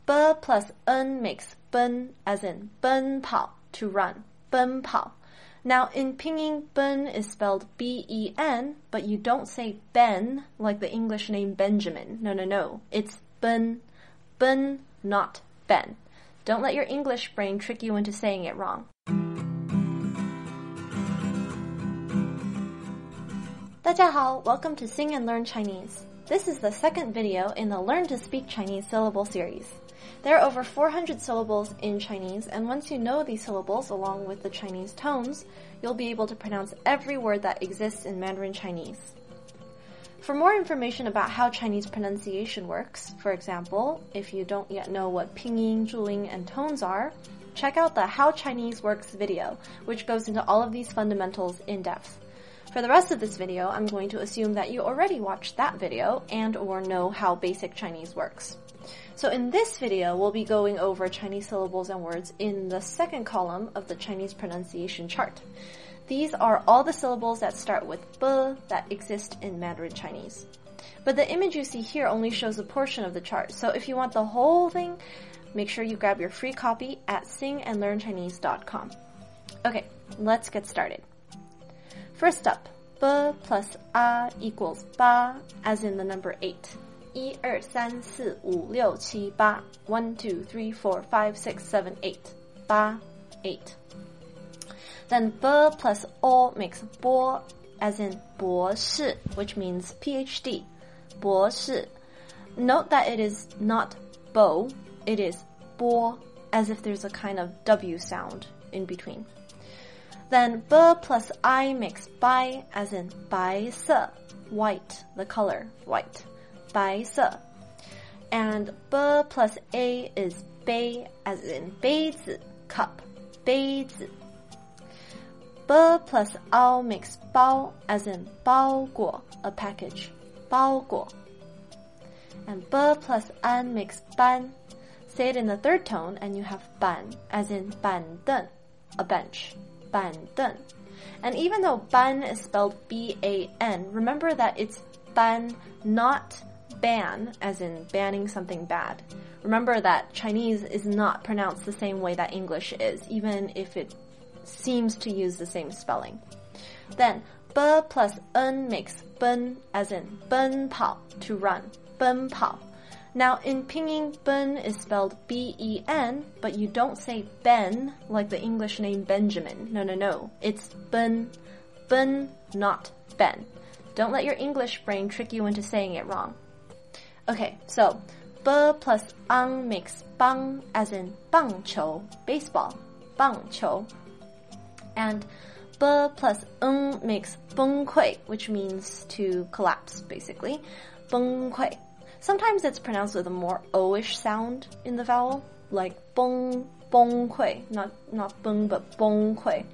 b plus n makes ben, as in 奔跑, to run, 奔跑. Now, in Pinyin, ben is spelled B-E-N, but you don't say Ben like the English name Benjamin. No. It's ben, not Ben. Don't let your English brain trick you into saying it wrong. 大家好, welcome to Sing and Learn Chinese. This is the second video in the Learn to Speak Chinese Syllable series. There are over 400 syllables in Chinese, and once you know these syllables along with the Chinese tones, you'll be able to pronounce every word that exists in Mandarin Chinese. For more information about how Chinese pronunciation works, for example, if you don't yet know what pinyin, zhuling, and tones are, check out the How Chinese Works video, which goes into all of these fundamentals in depth. For the rest of this video, I'm going to assume that you already watched that video and or know how basic Chinese works. So in this video, we'll be going over Chinese syllables and words in the second column of the Chinese pronunciation chart. These are all the syllables that start with b that exist in Mandarin Chinese. But the image you see here only shows a portion of the chart, so if you want the whole thing, make sure you grab your free copy at singandlearnchinese.com. Okay, let's get started. First up, b plus a equals ba, as in the number 8. 1, 2, 3, 4, 5, 6, 7, 8. 1, 2, 3, 4, 5, 6, 7, 8. 8, 8. Then b plus o makes bo, as in 博士, which means PhD. 博士. Note that it is not bo, it is bo, as if there's a kind of W sound in between. Then b plus I makes bai, as in 白色, white, the color, white. 白色. And b plus a is bei, as in 杯子, cup, 杯子. b plus ao makes bao, as in 包裹, a package, 包裹. And b plus an makes ban. Say it in the third tone and you have ban, as in 板凳, a bench, 板凳. And even though ban is spelled B-A-N, remember that it's ban, not ban, as in banning something bad. Remember that Chinese is not pronounced the same way that English is, even if it seems to use the same spelling. Then, b plus n makes ben, as in 奔跑, to run, 奔跑. Now, in Pinyin, ben is spelled B-E-N, but you don't say Ben like the English name Benjamin. No. It's ben, not Ben. Don't let your English brain trick you into saying it wrong. Okay, so b plus ang makes bang, as in 棒球, baseball, 棒球. And b plus makes 崩溃, which means to collapse, basically. 崩溃. Sometimes it's pronounced with a more o-ish sound in the vowel, like 崩溃, not 崩 but 崩溃.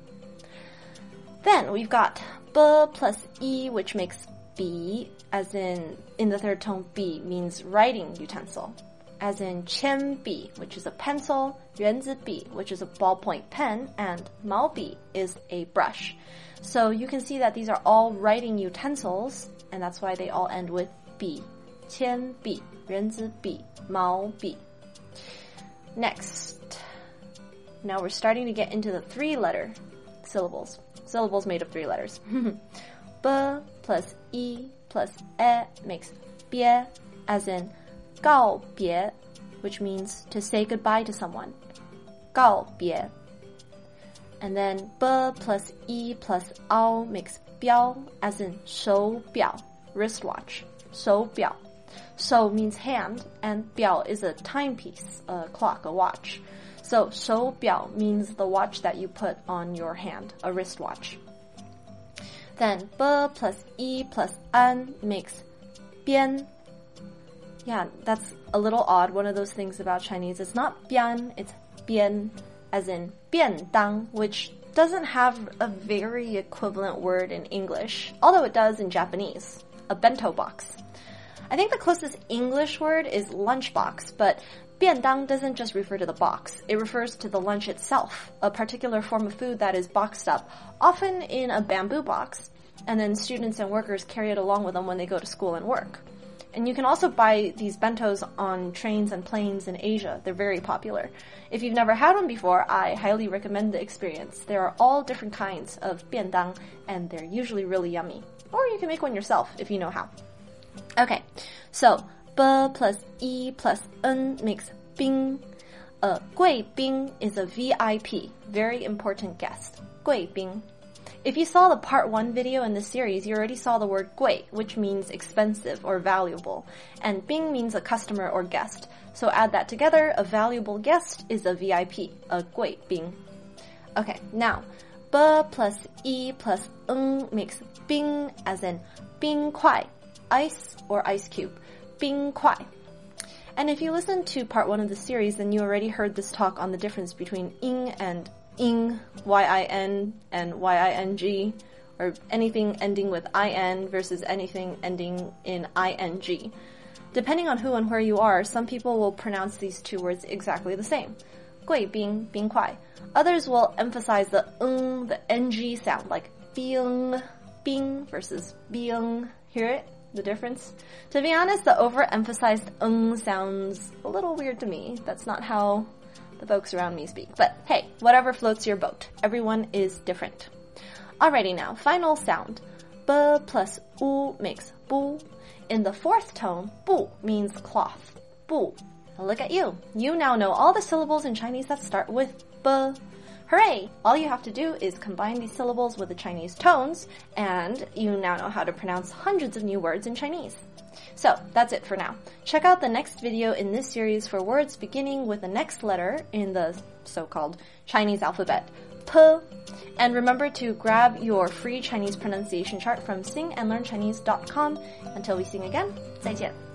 Then we've got b plus e, which makes bi, as in the third tone, bi means writing utensil, as in 铅笔, which is a pencil, 圆子笔, which is a ballpoint pen, and 毛笔 is a brush. So you can see that these are all writing utensils, and that's why they all end with 笔, 铅笔, 圆子笔, 毛笔. Next, now we're starting to get into the 3-letter syllables made of 3 letters. b plus e plus e makes 别, as in 告别, which means to say goodbye to someone. 告别. And then b plus e plus ao makes 表, as in 手表, wristwatch. 手表. So means hand, and 表 is a timepiece, a clock, a watch. So 手表 means the watch that you put on your hand, a wristwatch. Then b plus e plus an makes 边. Yeah, that's a little odd. One of those things about Chinese. It's not 边, it's 边, as in 便当, which doesn't have a very equivalent word in English, although it does in Japanese, a bento box. I think the closest English word is lunchbox, but 便当 doesn't just refer to the box. It refers to the lunch itself, a particular form of food that is boxed up, often in a bamboo box, and then students and workers carry it along with them when they go to school and work. And you can also buy these bentos on trains and planes in Asia. They're very popular. If you've never had one before, I highly recommend the experience. There are all different kinds of 便当, and they're usually really yummy. Or you can make one yourself if you know how. Okay, so b plus e plus n makes 宾. 贵宾 is a VIP, very important guest. 贵宾. If you saw the part 1 video in this series, you already saw the word 贵, which means expensive or valuable, and 宾 means a customer or guest. So add that together, a valuable guest is a VIP, a 贵宾. Okay, now, b plus e plus n makes 冰 as in 冰块, ice or ice cube, 冰块. And if you listened to part 1 of the series, then you already heard this talk on the difference between ing and ing, Y-I-N, and Y-I-N-G, or anything ending with I-N versus anything ending in I-N-G. Depending on who and where you are, some people will pronounce these two words exactly the same. 贵宾, 冰块. Others will emphasize the ng sound, like 冰, 冰 versus 冰. Hear it? The difference? To be honest, the overemphasized sounds a little weird to me. That's not how the folks around me speak. But hey, whatever floats your boat. Everyone is different. Alrighty now, final sound. B plus u makes bu. In the fourth tone, bu means cloth. Bu. Look at you. You now know all the syllables in Chinese that start with b. Hooray! All you have to do is combine these syllables with the Chinese tones, and you now know how to pronounce hundreds of new words in Chinese. So, that's it for now. Check out the next video in this series for words beginning with the next letter in the so-called Chinese alphabet, P. And remember to grab your free Chinese pronunciation chart from singandlearnchinese.com. Until we sing again, 再见.